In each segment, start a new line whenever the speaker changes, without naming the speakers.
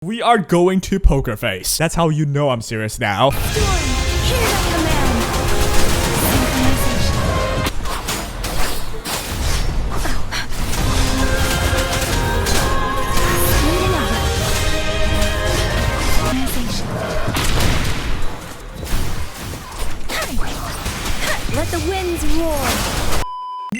We are going to poker face. That's how you know I'm serious now.
Let the winds roar.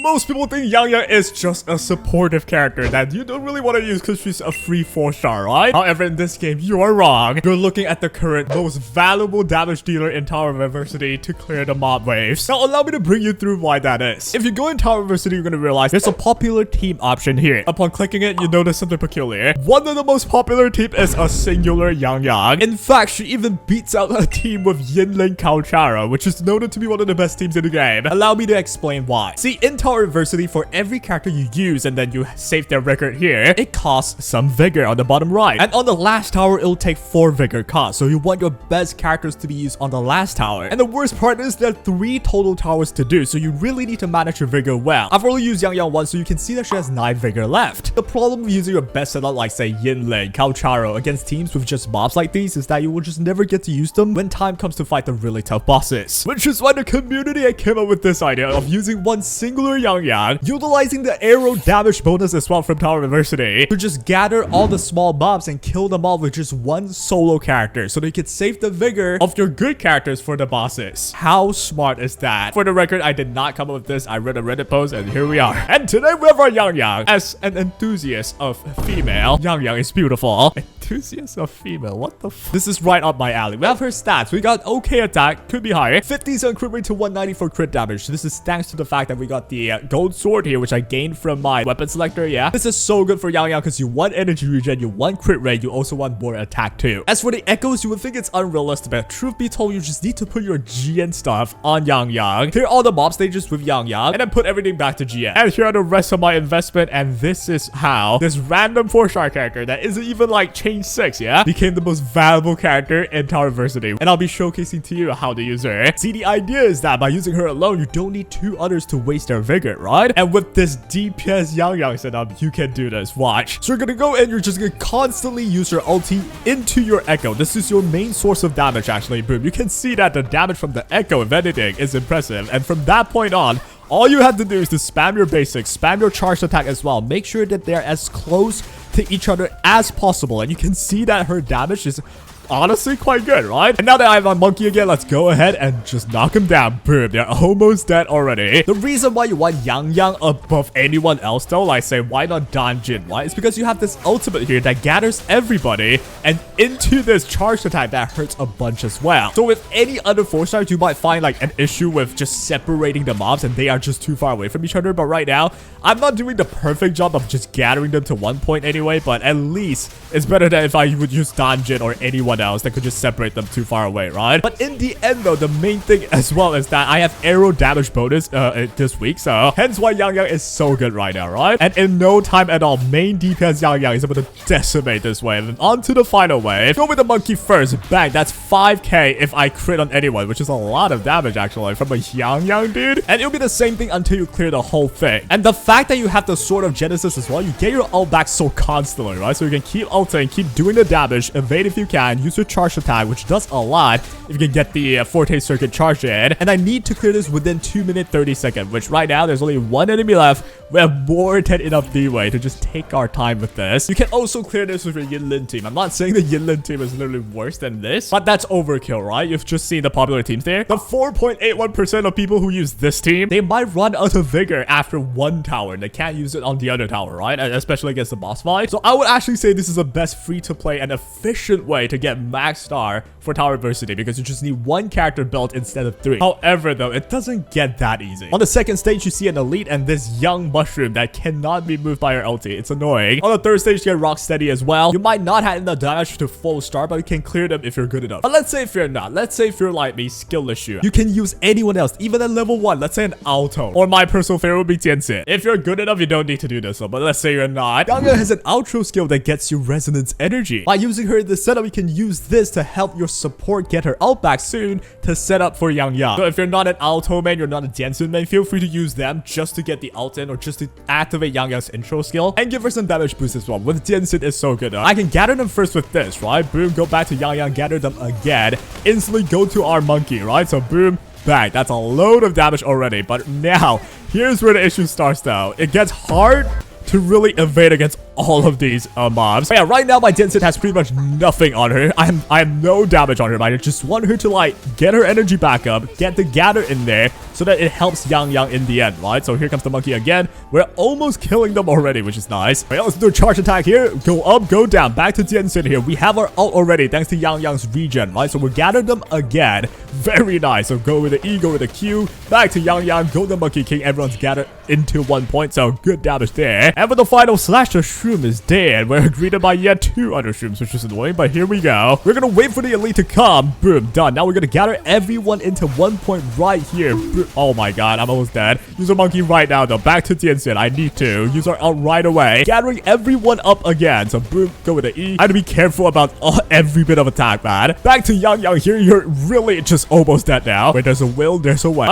Most people think Yangyang is just a supportive character that you don't really want to use because she's a free 4-star, right? However, in this game, you are wrong. You're looking at the current most valuable damage dealer in Tower of Adversity to clear the mob waves. Now, allow me to bring you through why that is. If you go in Tower of Adversity, you're going to realize there's a popular team option here. Upon clicking it, you notice something peculiar. One of the most popular teams is a singular Yangyang. In fact, she even beats out a team with Yinlin calcharo, which is noted to be one of the best teams in the game. Allow me to explain why. See, in Tower of Adversity, for every character you use and then you save their record here, it costs some vigor on the bottom right. And on the last tower, it'll take 4 vigor cost. So you want your best characters to be used on the last tower. And the worst part is there are 3 total towers to do, so you really need to manage your vigor well. I've only used Yangyang once, so you can see that she has 9 vigor left. The problem with using your best setup like say Yinlin, calcharo against teams with just mobs like these is that you will just never get to use them when time comes to fight the really tough bosses. Which is why the community came up with this idea of using one singular Yangyang, utilizing the arrow damage bonus as well from Tower of Adversity to just gather all the small mobs and kill them all with just one solo character so that you can save the vigor of your good characters for the bosses. How smart is that? For the record, I did not come up with this. I read a Reddit post and here we are. And today we have our Yangyang. As an enthusiast of female, Yangyang is beautiful. Enthusiast of female, what the f— This is right up my alley. We have her stats. We got okay attack, could be higher, 57 crit rate to 190 for crit damage. This is thanks to the fact that we got the gold sword here, which I gained from my weapon selector. Yeah, this is so good for Yangyang because you want energy regen, you want crit rate, you also want more attack too. As for the echoes, you would think it's unrealistic, but truth be told, you just need to put your Jiyan stuff on Yangyang, clear all the mob stages with Yangyang, and then put everything back to Jiyan. And here are the rest of my investment, and this is how this random 4-star character that isn't even like change 6, yeah, became the most valuable character in Tower of Adversity. And I'll be showcasing to you how to use her. See, the idea is that by using her alone, you don't need 2 others to waste their vigor, right? And with this DPS Yangyang setup, you can do this. Watch. So you're gonna go in, you're just gonna constantly use your ulti into your echo. This is your main source of damage, actually. Boom. You can see that the damage from the echo, if anything, is impressive. And from that point on, all you have to do is to spam your basics, spam your charged attack as well. Make sure that they're as close to each other as possible. And you can see that her damage is honestly quite good, right? And now that I have my monkey again, let's go ahead and just knock him down. Boom, they're almost dead already. The reason why you want Yangyang above anyone else though, like say why not Jiyan, right? It's because you have this ultimate here that gathers everybody and into this charged attack that hurts a bunch as well. So with any other 4-stars, you might find like an issue with just separating the mobs and they are just too far away from each other. But right now, I'm not doing the perfect job of just gathering them to one point anyway, but at least it's better than if I would use Jiyan or anyone else that could just separate them too far away, right? But in the end though, the main thing as well is that I have arrow damage bonus this week, so hence why Yangyang is so good right now, right? And in no time at all, main DPS Yangyang is able to decimate this wave. And on to the final wave. Go with the monkey first. Bang, that's 5k if I crit on anyone, which is a lot of damage actually from a Yangyang, dude. And it'll be the same thing until you clear the whole thing. And the fact that you have the Sword of Genesis as well, you get your ult back so constantly, right? So you can keep ulting, keep doing the damage, evade if you can, use your charge attack, which does a lot if you can get the Forte Circuit charged in. And I need to clear this within 2 minutes 30 seconds, which right now there's only 1 enemy left. We have more than enough leeway to just take our time with this. You can also clear this with your Yinlin team. I'm not saying the Yinlin team is literally worse than this, but that's overkill, right? You've just seen the popular teams there. The 4.81% of people who use this team, they might run out of vigor after 1 tower. They can't use it on the other tower, right? Especially against the boss fight. So I would actually say this is the best free-to-play and efficient way to get max star for Tower Adversity because you just need 1 character built instead of 3. However, though, it doesn't get that easy. On the second stage, you see an elite and this young mushroom that cannot be moved by your ulti. It's annoying. On the third stage, you get rock steady as well. You might not have enough damage to full star, but you can clear them if you're good enough. But let's say if you're not. Let's say if you're like me, skill issue. You can use anyone else, even at level 1. Let's say an Alto. Or my personal favorite would be Jianxin. If you're good enough, you don't need to do this, though. But let's say you're not. Yangyang has an outro skill that gets you resonance energy. By using her in this setup, you can use this to help your support get her ult back soon to set up for Yangyang. So if you're not an auto main, you're not a jianxin main, feel free to use them just to get the ult in or just to activate Yangyang's intro skill and give her some damage boost as well. With jianxin is so good. I can gather them first with this, right? Boom, go back to Yangyang, gather them again, instantly go to our monkey, right? So boom, bang, that's a load of damage already. But now, here's where the issue starts though. It gets hard to really evade against all of these mobs. But yeah, right now my jianxin has pretty much nothing on her. I have no damage on her. I just want her to like get her energy back up, get the gather in there so that it helps Yangyang in the end, right? So here comes the monkey again. We're almost killing them already, which is nice. Right, let's do a charge attack here. Go up, go down. Back to jianxin here. We have our ult already thanks to Yangyang's regen, right? So we'll gather them again. Very nice. So go with the E, go with the Q. Back to Yangyang, go the monkey king. Everyone's gathered into 1 point. So good damage there. And for the final slash, the shroom is dead. We're greeted by yet 2 other shrooms, which is annoying, but here we go. We're gonna wait for the elite to come. Boom, done. Now we're gonna gather everyone into 1 point right here. Boom. Oh my god, I'm almost dead. Use a monkey right now though. Back to jianxin. I need to use our ult right away. Gathering everyone up again. So boom, go with the E. I have to be careful about every bit of attack, man. Back to Yangyang here. You're really just almost dead now. Wait, there's a will, there's a way.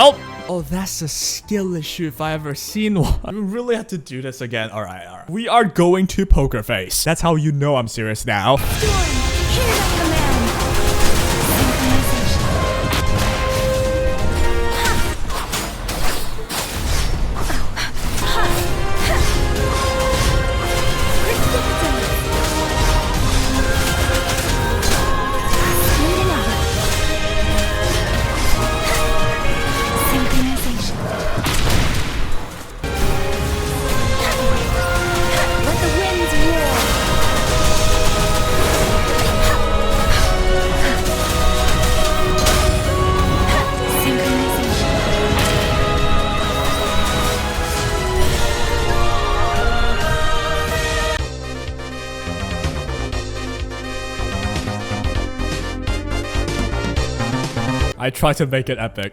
Oh, that's a skill issue if I ever seen one. I really have to do this again. All right. We are going to poker face. That's how you know I'm serious now. I tried to make it epic.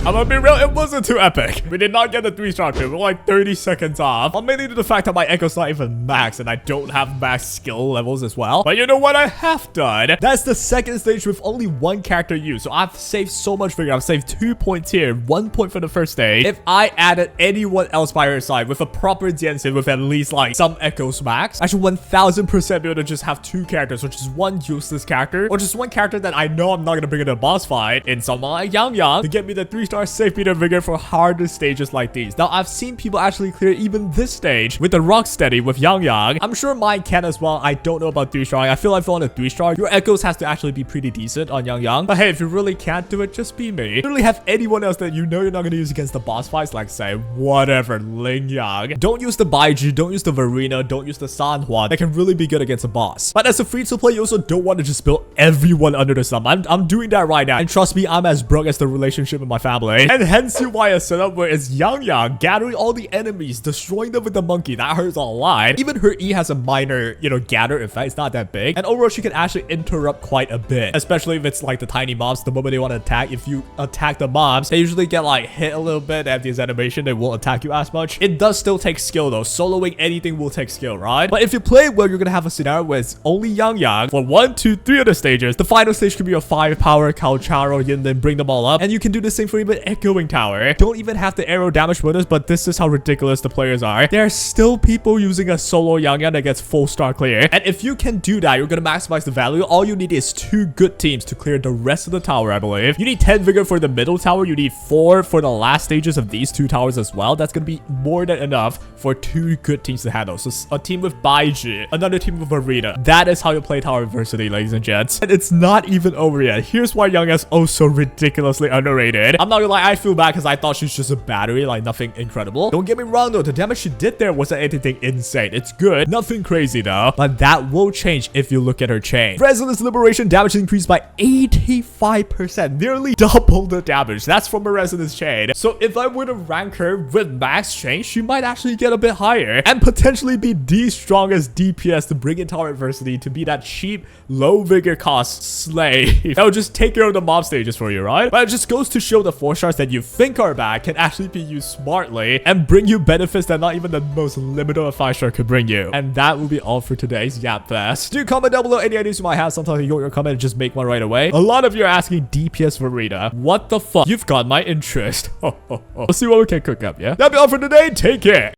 I'm gonna be real, it wasn't too epic. We did not get the 3-star too. We're like 30 seconds off. Mainly due to the fact that my echo's not even max and I don't have max skill levels as well. But you know what I have done? That's the second stage with only 1 character used. So I've saved so much vigor. I've saved 2 points here, 1 point for the first stage. If I added anyone else by her side with a proper jianxin with at least like some echoes max, I should 1000% be able to just have 2 characters, or just 1 useless character, or just 1 character that I know I'm not gonna bring into a boss fight in someone like Yangyang to get me the 3-star safe meter vigor for harder stages like these. Now, I've seen people actually clear even this stage with the rock steady with Yangyang. I'm sure mine can as well. I don't know about 3-star. I feel like on a 3-star, your echoes has to actually be pretty decent on Yangyang. But hey, if you really can't do it, just be me. Literally have anyone else that you know you're not going to use against the boss fights, like say, whatever, lingyang. Don't use the baiju, don't use the verina, don't use the sanhua. That can really be good against a boss. But as a free-to-play, you also don't want to just build everyone under the sun. I'm doing that right now. And trust me, I'm as broke as the relationship with my family. And hence you why I set up where it's Yangyang gathering all the enemies, destroying them with the monkey. That hurts a lot. Even her E has a minor, gather effect. It's not that big. And overall, she can actually interrupt quite a bit. Especially if it's like the tiny mobs, the moment they want to attack. If you attack the mobs, they usually get like hit a little bit. They have this animation, they won't attack you as much. It does still take skill though. Soloing anything will take skill, right? But if you play well, you're gonna have a scenario where it's only Yangyang for 1, 2, 3 other stages. The final stage could be a 5-power calcharo, yinlin, bring them all up. And you can do the same for even echoing tower. Don't even have the arrow damage bonus, but this is how ridiculous the players are. There are still people using a solo Yangyang that gets full star clear. And if you can do that, you're gonna maximize the value. All you need is 2 good teams to clear the rest of the tower, I believe. You need 10 vigor for the middle tower. You need 4 for the last stages of these 2 towers as well. That's gonna be more than enough for 2 good teams to handle. So a team with baiju, another team with verina. That is how you play tower adversity, ladies and gents. And it's not even over yet. Here's why Yangyang is oh so ridiculously underrated. I'm not gonna lie, I feel bad because I thought she's just a battery, like nothing incredible. Don't get me wrong though, the damage she did there wasn't anything insane. It's good, nothing crazy though. But that will change if you look at her chain. Resonance Liberation damage increased by 85%, nearly double the damage. That's from a resonance chain. So if I were to rank her with max chain, she might actually get a bit higher and potentially be the strongest DPS to bring in tower adversity, to be that cheap, low vigor cost slave that will just take care of the mob stages for you, right? But it just goes to show the 4 stars that you think are bad can actually be used smartly and bring you benefits that not even the most limited of 5 star could bring you. And that will be all for today's Yap Fest. Do comment down below any ideas you might have. Sometimes you your comment and just make one right away. A lot of you are asking DPS Verina. What the fuck? You've got my interest. We'll see what we can cook up, yeah? That'll be all for today. Take care.